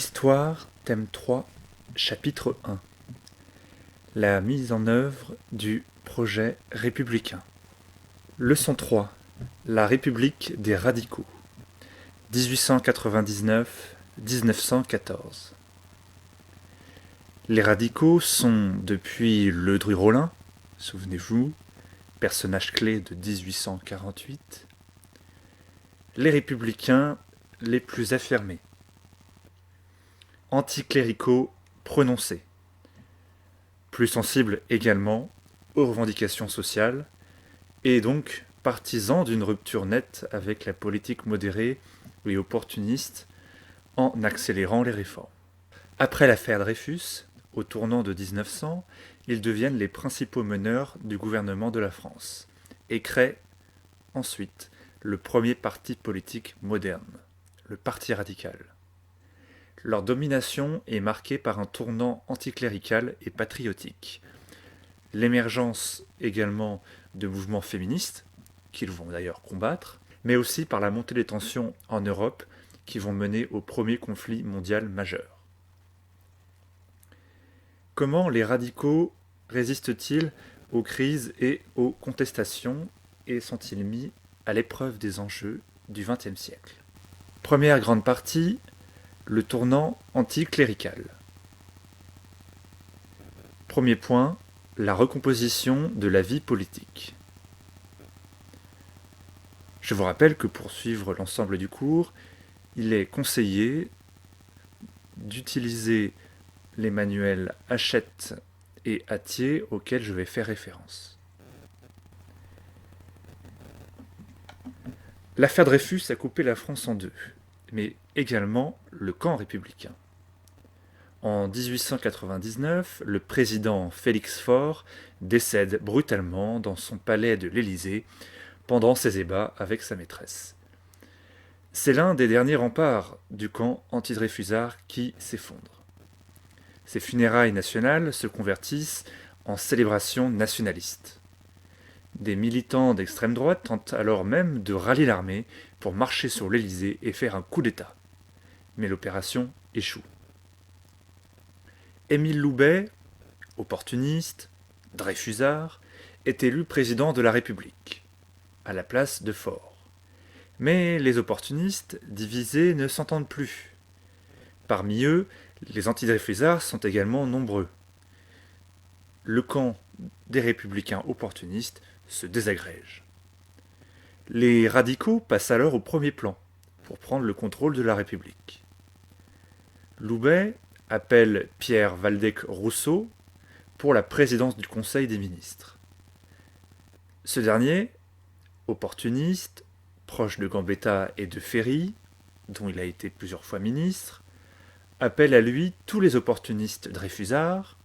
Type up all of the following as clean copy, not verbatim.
Histoire, thème 3, chapitre 1. La mise en œuvre du projet républicain. Leçon 3. La République des radicaux. 1899-1914. Les radicaux sont, depuis Ledru-Rollin, souvenez-vous, personnage clé de 1848, les républicains les plus affirmés. Anticléricaux prononcés, plus sensibles également aux revendications sociales, et donc partisans d'une rupture nette avec la politique modérée et opportuniste en accélérant les réformes. Après l'affaire Dreyfus, au tournant de 1900, ils deviennent les principaux meneurs du gouvernement de la France et créent ensuite le premier parti politique moderne, le Parti radical. Leur domination est marquée par un tournant anticlérical et patriotique. L'émergence également de mouvements féministes, qu'ils vont d'ailleurs combattre, mais aussi par la montée des tensions en Europe qui vont mener au premier conflit mondial majeur. Comment les radicaux résistent-ils aux crises et aux contestations et sont-ils mis à l'épreuve des enjeux du XXe siècle ? Première grande partie, le tournant anticlérical. Premier point, la recomposition de la vie politique. Je vous rappelle que pour suivre l'ensemble du cours, il est conseillé d'utiliser les manuels Hachette et Attier auxquels je vais faire référence. L'affaire Dreyfus a coupé la France en deux, mais également le camp républicain. En 1899, le président Félix Faure décède brutalement dans son palais de l'Élysée pendant ses ébats avec sa maîtresse. C'est l'un des derniers remparts du camp anti-dreyfusard qui s'effondre. Ses funérailles nationales se convertissent en célébration nationaliste. Des militants d'extrême droite tentent alors même de rallier l'armée pour marcher sur l'Élysée et faire un coup d'État. Mais l'opération échoue. Émile Loubet, opportuniste, dreyfusard, est élu président de la République, à la place de Faure. Mais les opportunistes, divisés, ne s'entendent plus. Parmi eux, les anti-dreyfusards sont également nombreux. Le camp des républicains opportunistes se désagrège. Les radicaux passent alors au premier plan pour prendre le contrôle de la République. Loubet appelle Pierre Waldeck-Rousseau pour la présidence du Conseil des ministres. Ce dernier, opportuniste, proche de Gambetta et de Ferry, dont il a été plusieurs fois ministre, appelle à lui tous les opportunistes dreyfusards,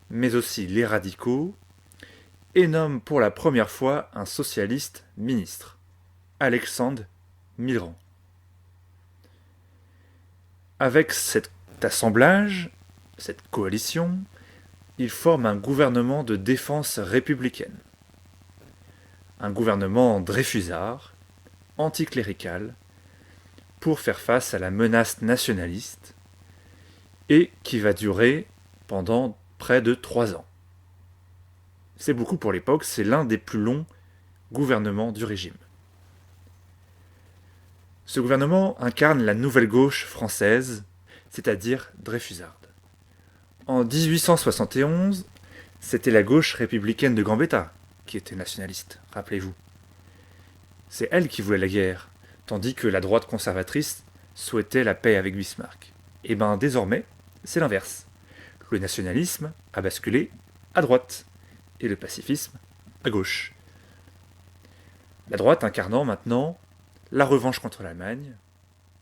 mais aussi les radicaux, et nomme pour la première fois un socialiste ministre, Alexandre Millerand. Avec cet assemblage, cette coalition, il forme un gouvernement de défense républicaine. Un gouvernement dreyfusard, anticlérical, pour faire face à la menace nationaliste, et qui va durer pendant près de 3 ans. C'est beaucoup pour l'époque, c'est l'un des plus longs gouvernements du régime. Ce gouvernement incarne la nouvelle gauche française, c'est-à-dire dreyfusarde. En 1871, c'était la gauche républicaine de Gambetta qui était nationaliste, rappelez-vous. C'est elle qui voulait la guerre, tandis que la droite conservatrice souhaitait la paix avec Bismarck. Et bien désormais, c'est l'inverse. Le nationalisme a basculé à droite, et le pacifisme à gauche. La droite incarnant maintenant la revanche contre l'Allemagne,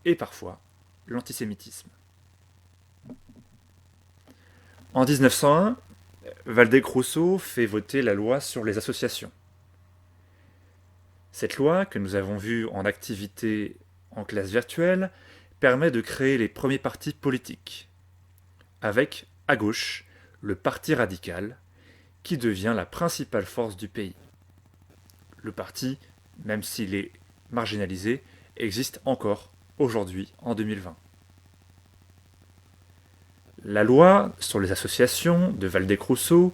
et parfois l'antisémitisme. En 1901, Waldeck-Rousseau fait voter la loi sur les associations. Cette loi, que nous avons vue en activité en classe virtuelle, permet de créer les premiers partis politiques, avec, à gauche, le Parti radical, qui devient la principale force du pays. Le parti, même s'il est marginalisé, existe encore aujourd'hui en 2020. La loi sur les associations de Valdez-Crousseau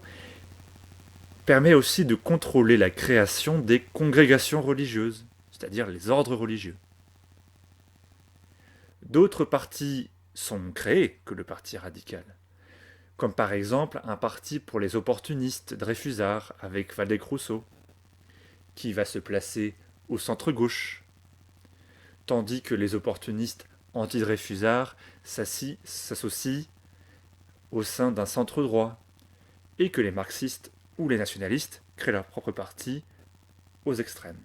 permet aussi de contrôler la création des congrégations religieuses, c'est-à-dire les ordres religieux. D'autres partis sont créés que le parti radical, comme par exemple un parti pour les opportunistes Dreyfusard avec Valdez-Crousseau, qui va se placer au centre-gauche, tandis que les opportunistes anti-Dreyfusard s'associent au sein d'un centre-droit, et que les marxistes ou les nationalistes créent leur propre parti aux extrêmes.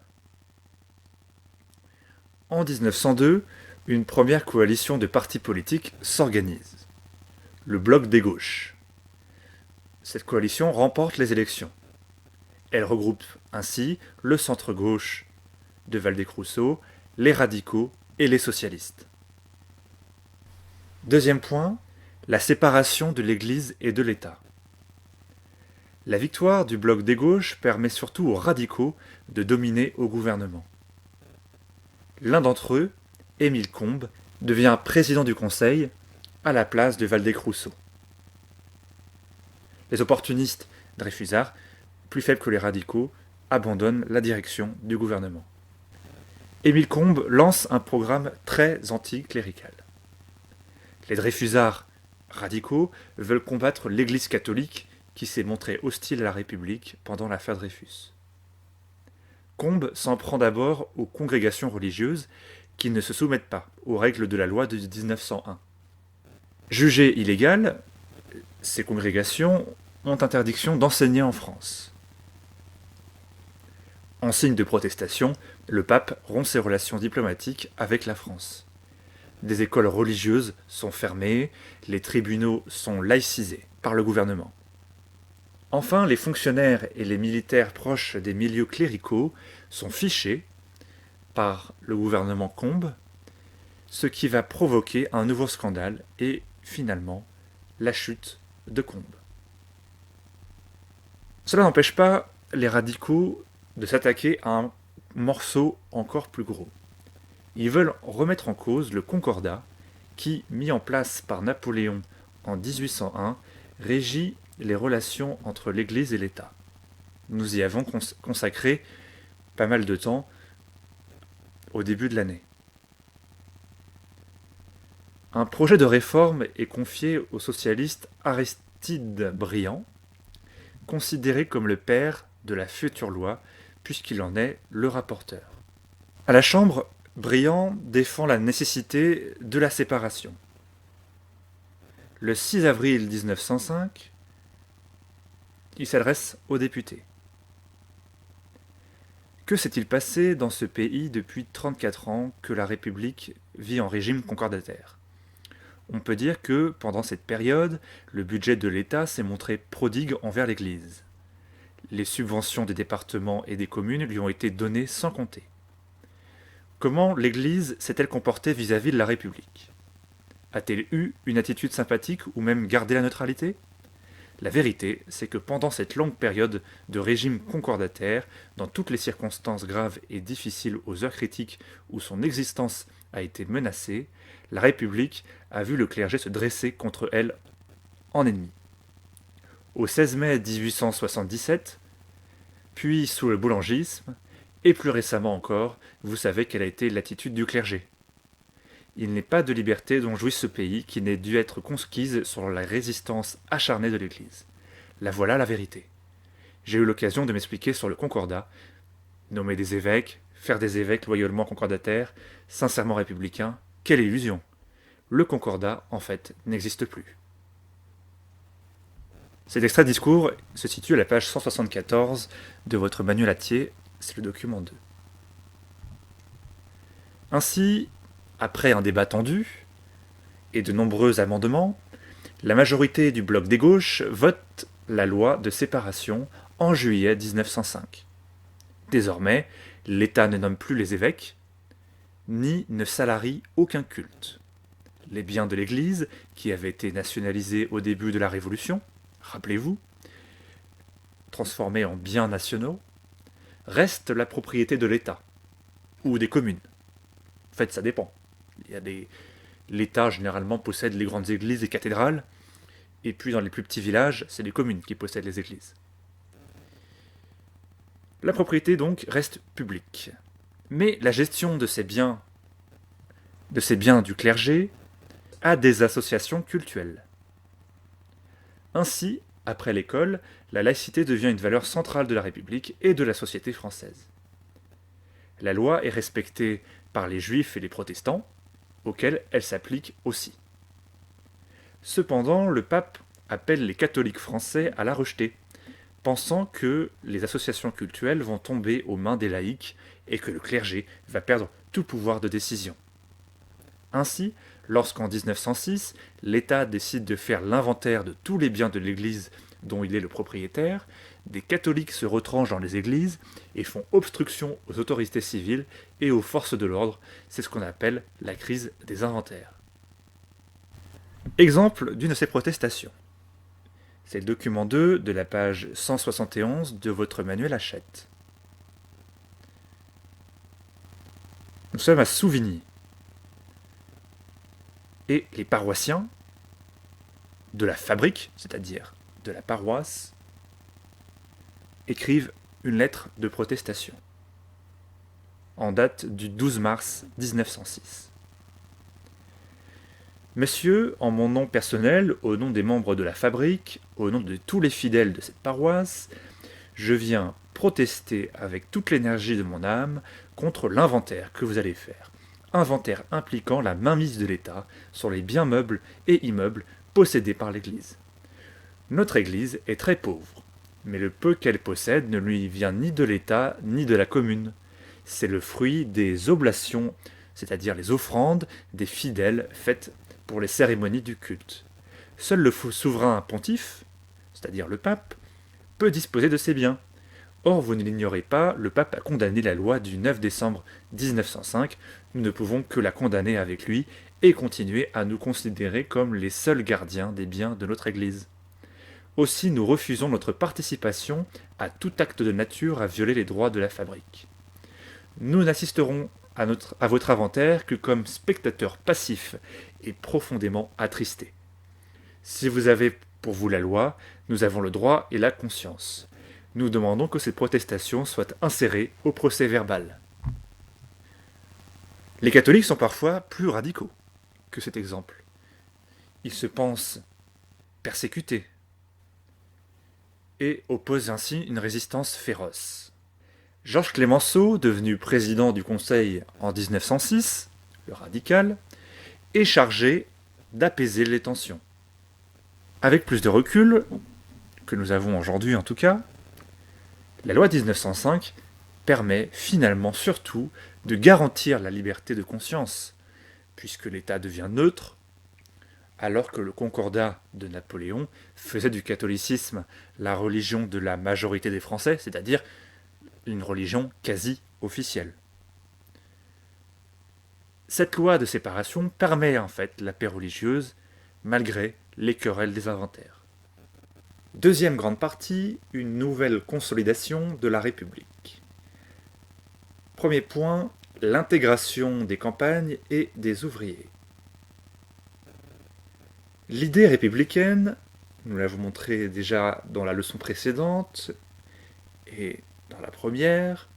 En 1902, une première coalition de partis politiques s'organise, le Bloc des gauches. Cette coalition remporte les élections. Elle regroupe ainsi le centre-gauche de Valdez-Crousseau, les radicaux et les socialistes. Deuxième point, la séparation de l'Église et de l'État. La victoire du Bloc des gauches permet surtout aux radicaux de dominer au gouvernement. L'un d'entre eux, Émile Combes, devient président du Conseil à la place de Valdez-Crousseau. Les opportunistes Dreyfusard, plus faibles que les radicaux, abandonnent la direction du gouvernement. Émile Combes lance un programme très anticlérical. Les Dreyfusards radicaux veulent combattre l'Église catholique qui s'est montrée hostile à la République pendant l'affaire Dreyfus. Combes s'en prend d'abord aux congrégations religieuses qui ne se soumettent pas aux règles de la loi de 1901. Jugées illégales, ces congrégations ont interdiction d'enseigner en France. En signe de protestation, le pape rompt ses relations diplomatiques avec la France. Des écoles religieuses sont fermées, les tribunaux sont laïcisés par le gouvernement. Enfin, les fonctionnaires et les militaires proches des milieux cléricaux sont fichés par le gouvernement Combes, ce qui va provoquer un nouveau scandale et, finalement, la chute de Combes. Cela n'empêche pas les radicaux de s'attaquer à un morceau encore plus gros. Ils veulent remettre en cause le Concordat qui, mis en place par Napoléon en 1801, régit les relations entre l'Église et l'État. Nous y avons consacré pas mal de temps au début de l'année. Un projet de réforme est confié au socialiste Aristide Briand, considéré comme le père de la future loi, puisqu'il en est le rapporteur. À la Chambre, Briand défend la nécessité de la séparation. Le 6 avril 1905, il s'adresse aux députés. Que s'est-il passé dans ce pays depuis 34 ans que la République vit en régime concordataire ? On peut dire que, pendant cette période, le budget de l'État s'est montré prodigue envers l'Église. Les subventions des départements et des communes lui ont été données sans compter. Comment l'Église s'est-elle comportée vis-à-vis de la République ? A-t-elle eu une attitude sympathique ou même gardé la neutralité ? La vérité, c'est que pendant cette longue période de régime concordataire, dans toutes les circonstances graves et difficiles aux heures critiques où son existence a été menacée, la République a vu le clergé se dresser contre elle en ennemi. Au 16 mai 1877, puis sous le boulangisme, et plus récemment encore, vous savez quelle a été l'attitude du clergé. Il n'est pas de liberté dont jouit ce pays qui n'ait dû être conquise sur la résistance acharnée de l'Église. La voilà la vérité. J'ai eu l'occasion de m'expliquer sur le concordat, nommer des évêques, faire des évêques loyalement concordataires, sincèrement républicains, quelle illusion! Le concordat, en fait, n'existe plus. Cet extrait de discours se situe à la page 174 de votre manuel à Thiers, c'est le document 2. Ainsi, après un débat tendu et de nombreux amendements, la majorité du bloc des gauches vote la loi de séparation en juillet 1905. Désormais, l'État ne nomme plus les évêques, ni ne salarie aucun culte. Les biens de l'Église, qui avaient été nationalisés au début de la Révolution, rappelez-vous, transformés en biens nationaux, restent la propriété de l'État, ou des communes. En fait, ça dépend. L'État, généralement, possède les grandes églises et cathédrales, Et puis dans les plus petits villages, c'est les communes qui possèdent les églises. La propriété donc reste publique. Mais la gestion de ces biens du clergé a des associations cultuelles. Ainsi, après l'école, la laïcité devient une valeur centrale de la République et de la société française. La loi est respectée par les juifs et les protestants, auxquels elle s'applique aussi. Cependant, le pape appelle les catholiques français à la rejeter, pensant que les associations cultuelles vont tomber aux mains des laïcs et que le clergé va perdre tout pouvoir de décision. Ainsi, lorsqu'en 1906, l'État décide de faire l'inventaire de tous les biens de l'Église dont il est le propriétaire, des catholiques se retranchent dans les églises et font obstruction aux autorités civiles et aux forces de l'ordre. C'est ce qu'on appelle la crise des inventaires. Exemple d'une de ces protestations. C'est le document 2 de la page 171 de votre manuel Hachette. Nous sommes à Souvigny. Et les paroissiens de la fabrique, c'est-à-dire de la paroisse, écrivent une lettre de protestation en date du 12 mars 1906. Messieurs, en mon nom personnel, au nom des membres de la fabrique, au nom de tous les fidèles de cette paroisse, je viens protester avec toute l'énergie de mon âme contre l'inventaire que vous allez faire. Inventaire impliquant la mainmise de l'État sur les biens meubles et immeubles possédés par l'Église. Notre Église est très pauvre, mais le peu qu'elle possède ne lui vient ni de l'État ni de la commune. C'est le fruit des oblations, c'est-à-dire les offrandes des fidèles faites pour les cérémonies du culte. Seul le souverain pontife, c'est-à-dire le pape, peut disposer de ces biens. Or, vous ne l'ignorez pas, le pape a condamné la loi du 9 décembre 1905. Nous ne pouvons que la condamner avec lui et continuer à nous considérer comme les seuls gardiens des biens de notre Église. Aussi, nous refusons notre participation à tout acte de nature à violer les droits de la fabrique. Nous n'assisterons à votre inventaire que comme spectateurs passifs et profondément attristés. Si vous avez pour vous la loi, nous avons le droit et la conscience. Nous demandons que cette protestation soit insérée au procès-verbal. Les catholiques sont parfois plus radicaux que cet exemple. Ils se pensent persécutés et opposent ainsi une résistance féroce. Georges Clemenceau, devenu président du Conseil en 1906, le radical, est chargé d'apaiser les tensions. Avec plus de recul, que nous avons aujourd'hui en tout cas, la loi 1905 permet finalement surtout de garantir la liberté de conscience, puisque l'État devient neutre, alors que le Concordat de Napoléon faisait du catholicisme la religion de la majorité des Français, c'est-à-dire une religion quasi officielle. Cette loi de séparation permet en fait la paix religieuse, malgré les querelles des inventaires. Deuxième grande partie, une nouvelle consolidation de la République. Premier point, l'intégration des campagnes et des ouvriers. L'idée républicaine, nous l'avons montré déjà dans la leçon précédente et dans la première,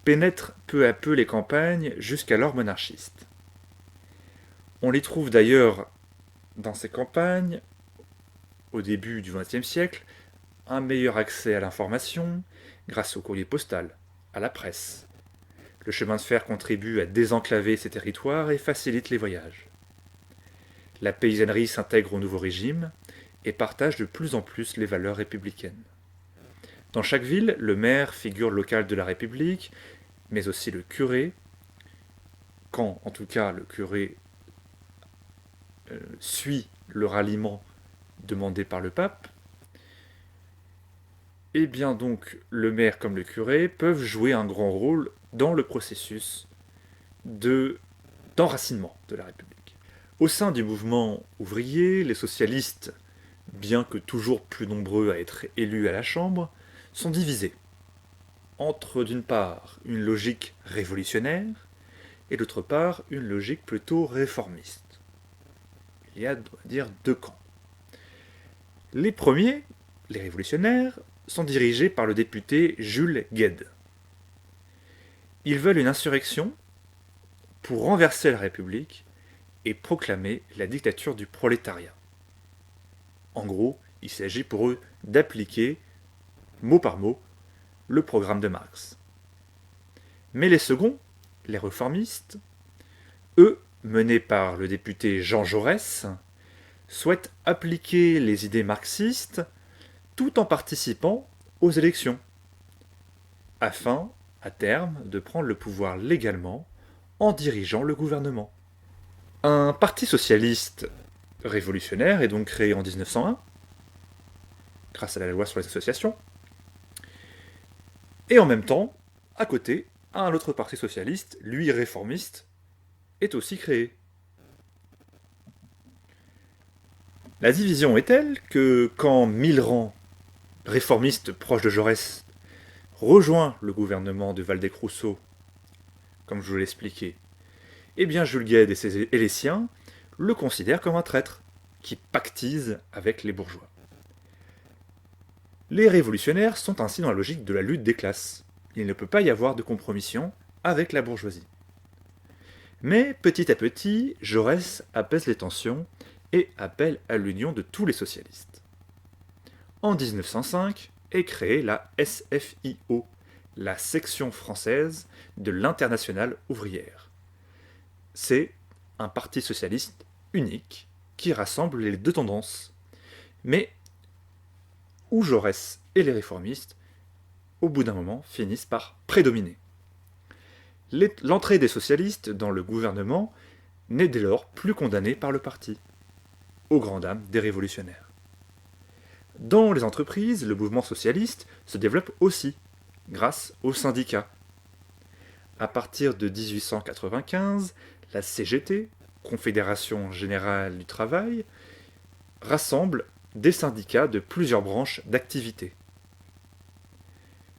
pénètre peu à peu les campagnes jusqu'alors monarchistes. On les trouve d'ailleurs dans ces campagnes, au début du XXe siècle, un meilleur accès à l'information grâce au courrier postal, à la presse. Le chemin de fer contribue à désenclaver ces territoires et facilite les voyages. La paysannerie s'intègre au nouveau régime et partage de plus en plus les valeurs républicaines. Dans chaque ville, le maire, figure locale de la République, mais aussi le curé, quand en tout cas le curé suit le ralliement demandé par le pape, et bien donc le maire comme le curé peuvent jouer un grand rôle dans le processus d'enracinement de la République. Au sein du mouvement ouvrier, les socialistes, bien que toujours plus nombreux à être élus à la Chambre, sont divisés entre d'une part une logique révolutionnaire et d'autre part une logique plutôt réformiste. Il y a, on va dire, deux camps. Les premiers, les révolutionnaires, sont dirigés par le député Jules Guesde. Ils veulent une insurrection pour renverser la République et proclamer la dictature du prolétariat. En gros, il s'agit pour eux d'appliquer, mot par mot, le programme de Marx. Mais les seconds, les réformistes, eux, menés par le député Jean Jaurès, souhaitent appliquer les idées marxistes tout en participant aux élections, afin, à terme, de prendre le pouvoir légalement en dirigeant le gouvernement. Un parti socialiste révolutionnaire est donc créé en 1901, grâce à la loi sur les associations, et en même temps, à côté, un autre parti socialiste, lui réformiste, est aussi créé. La division est telle que quand Millerand, réformiste proche de Jaurès, rejoint le gouvernement de Waldeck-Rousseau, comme je vous l'ai expliqué, eh bien Jules Guesde et les siens le considèrent comme un traître, qui pactise avec les bourgeois. Les révolutionnaires sont ainsi dans la logique de la lutte des classes. Il ne peut pas y avoir de compromission avec la bourgeoisie. Mais petit à petit, Jaurès apaise les tensions et appelle à l'union de tous les socialistes. En 1905 est créée la SFIO, la section française de l'Internationale ouvrière. C'est un parti socialiste unique qui rassemble les deux tendances, mais où Jaurès et les réformistes, au bout d'un moment, finissent par prédominer. L'entrée des socialistes dans le gouvernement n'est dès lors plus condamnée par le parti, aux grandes dames des révolutionnaires. Dans les entreprises, le mouvement socialiste se développe aussi, grâce aux syndicats. À partir de 1895, la CGT, Confédération Générale du Travail, rassemble des syndicats de plusieurs branches d'activité.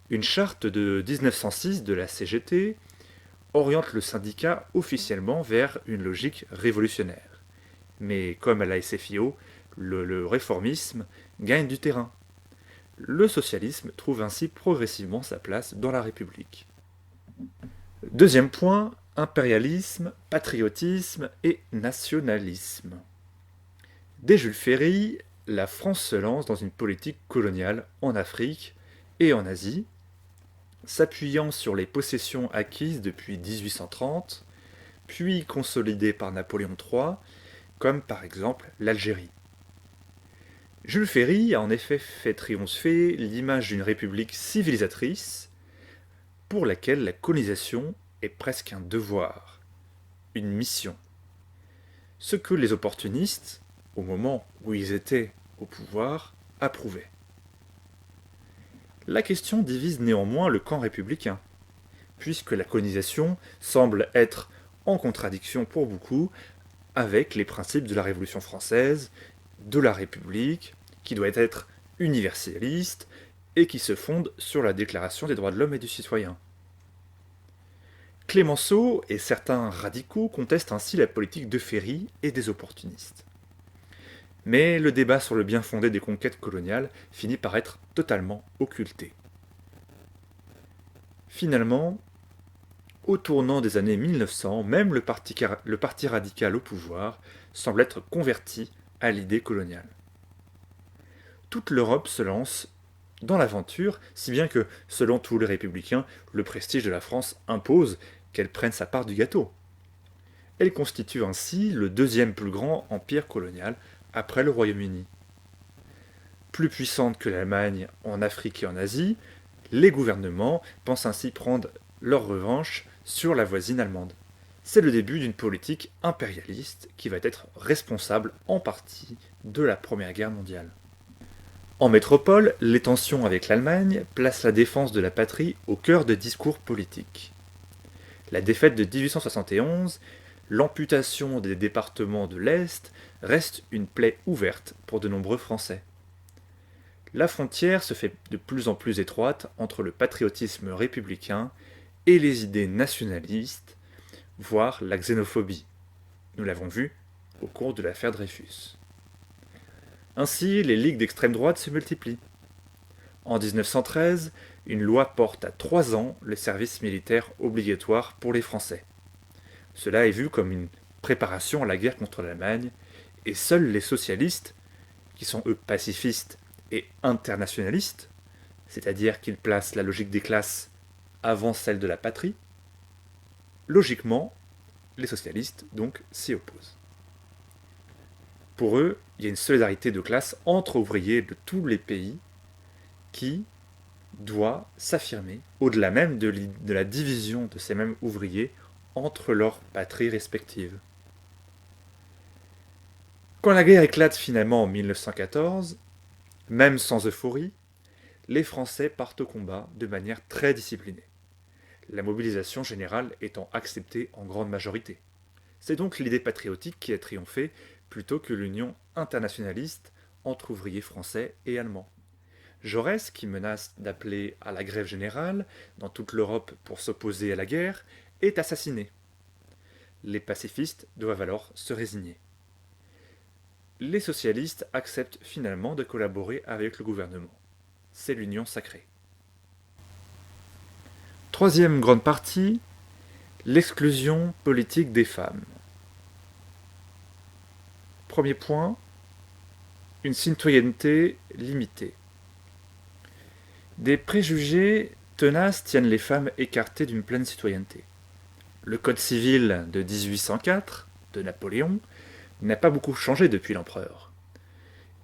Une charte de 1906 de la CGT oriente le syndicat officiellement vers une logique révolutionnaire. Mais comme à la SFIO, le réformisme gagne du terrain. Le socialisme trouve ainsi progressivement sa place dans la République. Deuxième point, impérialisme, patriotisme et nationalisme. Dès Jules Ferry, la France se lance dans une politique coloniale en Afrique et en Asie, s'appuyant sur les possessions acquises depuis 1830, puis consolidées par Napoléon III, comme par exemple l'Algérie. Jules Ferry a en effet fait triompher l'image d'une république civilisatrice pour laquelle la colonisation est presque un devoir, une mission. Ce que les opportunistes, au moment où ils étaient au pouvoir, approuvaient. La question divise néanmoins le camp républicain, puisque la colonisation semble être en contradiction pour beaucoup avec les principes de la Révolution française, de la République, qui doit être universaliste et qui se fonde sur la Déclaration des droits de l'homme et du citoyen. Clémenceau et certains radicaux contestent ainsi la politique de Ferry et des opportunistes. Mais le débat sur le bien fondé des conquêtes coloniales finit par être totalement occulté. Finalement, au tournant des années 1900, même le parti radical au pouvoir semble être converti à l'idée coloniale. Toute l'Europe se lance dans l'aventure, si bien que, selon tous les républicains, le prestige de la France impose qu'elle prenne sa part du gâteau. Elle constitue ainsi le deuxième plus grand empire colonial après le Royaume-Uni. Plus puissante que l'Allemagne en Afrique et en Asie, les gouvernements pensent ainsi prendre leur revanche sur la voisine allemande. C'est le début d'une politique impérialiste qui va être responsable en partie de la Première Guerre mondiale. En métropole, les tensions avec l'Allemagne placent la défense de la patrie au cœur des discours politiques. La défaite de 1871, l'amputation des départements de l'Est reste une plaie ouverte pour de nombreux Français. La frontière se fait de plus en plus étroite entre le patriotisme républicain et les idées nationalistes, voire la xénophobie. Nous l'avons vu au cours de l'affaire Dreyfus. Ainsi, les ligues d'extrême droite se multiplient. En 1913, une loi porte à 3 ans le service militaire obligatoire pour les Français. Cela est vu comme une préparation à la guerre contre l'Allemagne, et seuls les socialistes, qui sont eux pacifistes et internationalistes, c'est-à-dire qu'ils placent la logique des classes avant celle de la patrie, logiquement, les socialistes donc s'y opposent. Pour eux, il y a une solidarité de classe entre ouvriers de tous les pays qui doit s'affirmer au-delà même de la division de ces mêmes ouvriers entre leurs patries respectives. Quand la guerre éclate finalement en 1914, même sans euphorie, les Français partent au combat de manière très disciplinée, la mobilisation générale étant acceptée en grande majorité. C'est donc l'idée patriotique qui a triomphé plutôt que l'union internationaliste entre ouvriers français et allemands. Jaurès, qui menace d'appeler à la grève générale dans toute l'Europe pour s'opposer à la guerre, est assassiné. Les pacifistes doivent alors se résigner. Les socialistes acceptent finalement de collaborer avec le gouvernement. C'est l'union sacrée. Troisième grande partie, l'exclusion politique des femmes. Premier point, une citoyenneté limitée. Des préjugés tenaces tiennent les femmes écartées d'une pleine citoyenneté. Le Code civil de 1804, de Napoléon, n'a pas beaucoup changé depuis l'empereur,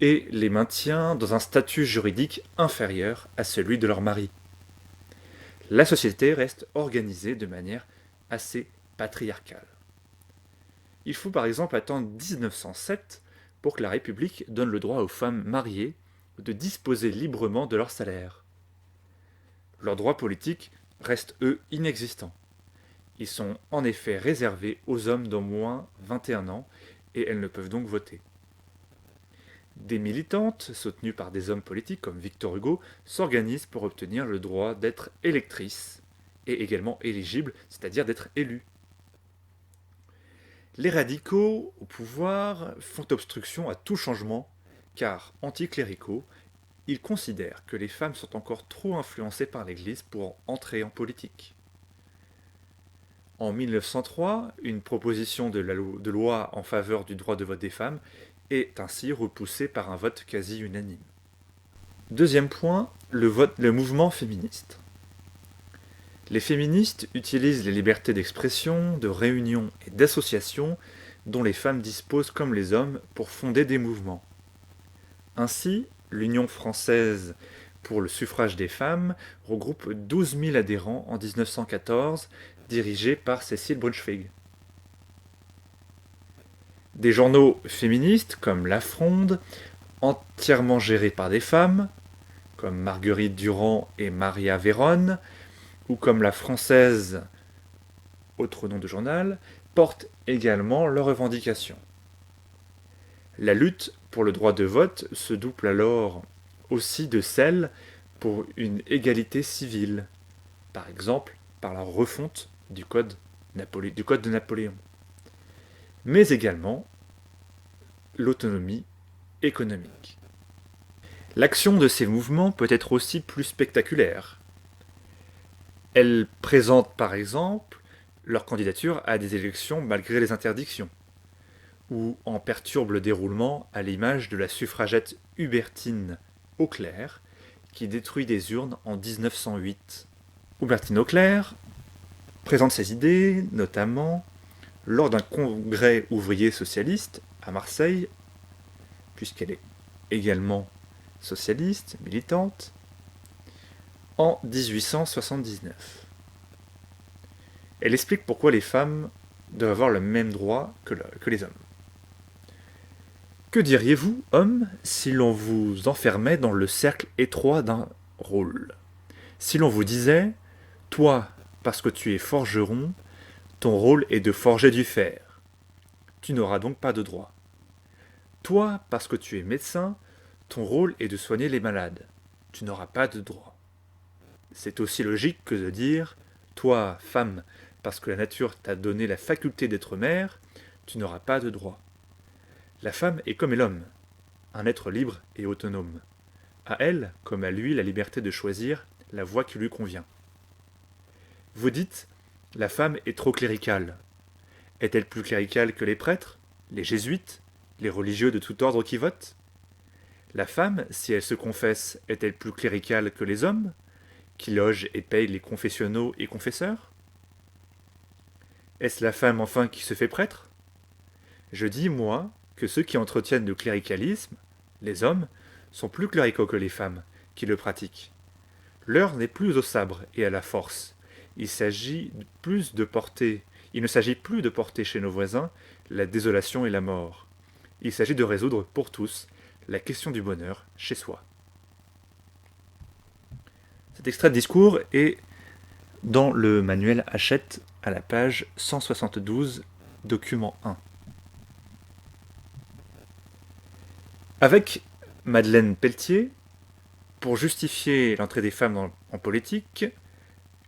et les maintient dans un statut juridique inférieur à celui de leur mari. La société reste organisée de manière assez patriarcale. Il faut par exemple attendre 1907 pour que la République donne le droit aux femmes mariées de disposer librement de leur salaire. Leurs droits politiques restent, eux, inexistants. Ils sont en effet réservés aux hommes d'au moins 21 ans et elles ne peuvent donc voter. Des militantes, soutenues par des hommes politiques comme Victor Hugo, s'organisent pour obtenir le droit d'être électrices et également éligibles, c'est-à-dire d'être élues. Les radicaux au pouvoir font obstruction à tout changement, car anticléricaux, ils considèrent que les femmes sont encore trop influencées par l'Église pour entrer en politique. En 1903, une proposition de loi en faveur du droit de vote des femmes est ainsi repoussée par un vote quasi unanime. Deuxième point, le mouvement féministe. Les féministes utilisent les libertés d'expression, de réunion et d'association dont les femmes disposent comme les hommes pour fonder des mouvements. Ainsi, l'Union française pour le suffrage des femmes regroupe 12 000 adhérents en 1914, dirigée par Cécile Brunschvig. Des journaux féministes comme La Fronde, entièrement gérés par des femmes, comme Marguerite Durand et Maria Véronne, ou comme La Française, autre nom de journal, portent également leurs revendications. La lutte pour le droit de vote se double alors aussi de celle pour une égalité civile, par exemple par la refonte du code de Napoléon, mais également l'autonomie économique. L'action de ces mouvements peut être aussi plus spectaculaire. Elles présentent par exemple leur candidature à des élections malgré les interdictions, ou en perturbent le déroulement à l'image de la suffragette Hubertine Auclair qui détruit des urnes en 1908. Hubertine Auclair présente ses idées notamment lors d'un congrès ouvrier socialiste à Marseille, puisqu'elle est également socialiste, militante, en 1879. Elle explique pourquoi les femmes doivent avoir le même droit que les hommes. Que diriez-vous, hommes, si l'on vous enfermait dans le cercle étroit d'un rôle? Si l'on vous disait, toi, parce que tu es forgeron, ton rôle est de forger du fer. Tu n'auras donc pas de droit. Toi, parce que tu es médecin, ton rôle est de soigner les malades. Tu n'auras pas de droit. C'est aussi logique que de dire, toi, femme, parce que la nature t'a donné la faculté d'être mère, tu n'auras pas de droit. La femme est comme l'homme. un être libre et autonome. À elle, comme à lui, la liberté de choisir la voie qui lui convient. Vous dites, la femme est trop cléricale. Est-elle plus cléricale que les prêtres, les jésuites, les religieux de tout ordre qui votent? La femme, si elle se confesse, est-elle plus cléricale que les hommes, qui logent et payent les confessionnaux et confesseurs? Est-ce la femme enfin qui se fait prêtre? Je dis, moi, que ceux qui entretiennent le cléricalisme, les hommes, sont plus cléricaux que les femmes, qui le pratiquent. L'heure n'est plus au sabre et à la force. Il ne s'agit plus de porter chez nos voisins la désolation et la mort. Il s'agit de résoudre pour tous la question du bonheur chez soi. Cet extrait de discours est dans le manuel Hachette à la page 172, document 1. Avec Madeleine Pelletier, pour justifier l'entrée des femmes en politique,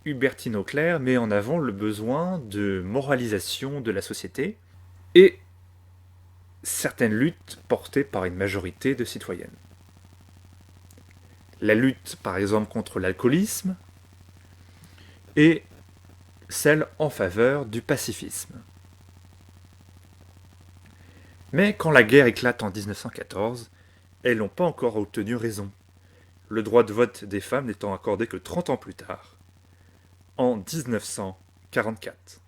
Hubertine Auclair met en avant le besoin de moralisation de la société et certaines luttes portées par une majorité de citoyennes. La lutte, par exemple, contre l'alcoolisme et celle en faveur du pacifisme. Mais quand la guerre éclate en 1914, elles n'ont pas encore obtenu raison, le droit de vote des femmes n'étant accordé que 30 ans plus tard, en 1944.